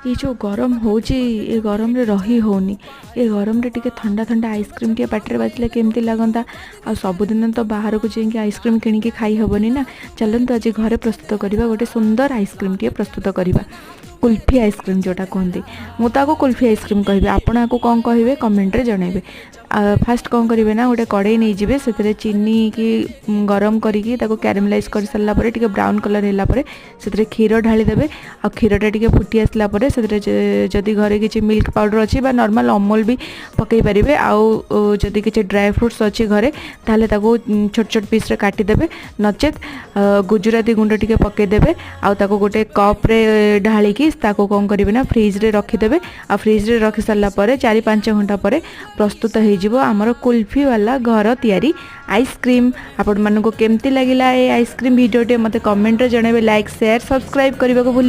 ये जो गरम होची ये गरम रे रही होनी ये गरम रे टिके ठंडा ठंडा आइसक्रीम टे पाटे बाजिले केमती लगंता आ सबुदिन तो बाहर को जाइए आइसक्रीम किଣିकी खाई हेनी ना। चलते आज घरे प्रस्तुत करवा गोटे सुंदर आइसक्रीम टे प्रस्तुत करवा कुल्फी आइसक्रीम जोटा कहते मुझे कुल्फी आइसक्रीम कहे आपण आपको कौन कहे कमेंट रे जनइबे। फास्ट कौन करेंगे ना गोटे कड़े नहीं जी से चीनी की गरम करके क्यारामेलाइज कर सारा ब्राउन कलर है से क्षीर ढाली देवे आ क्षीरटा टे फुटी आसला जदि घरे किसी मिल्क पाउडर अच्छी नॉर्मल अमूल भी पकई पारे आदि किसी ड्राई फ्रुट्स अच्छी घरे ताहले ताको छोट छोट पीस काटिदेवे नचेत गुजराती गुंड टे पकईदेवे आउ गोटे कप रे ढालिकी ताको कौन करेंगे ना फ्रिज रे रखिदेवे आ फ्रिज रे रखी सारा 4-5 घंटा पर प्रस्तुत हो आमर कुल्फी वाला घर तैयारी आइसक्रीम। आपण मानको केमती लगिला ए आइसक्रीम वीडियो टे मते कमेंट रे जणाबे लाइक शेयर सब्सक्राइब करबा को भूलि।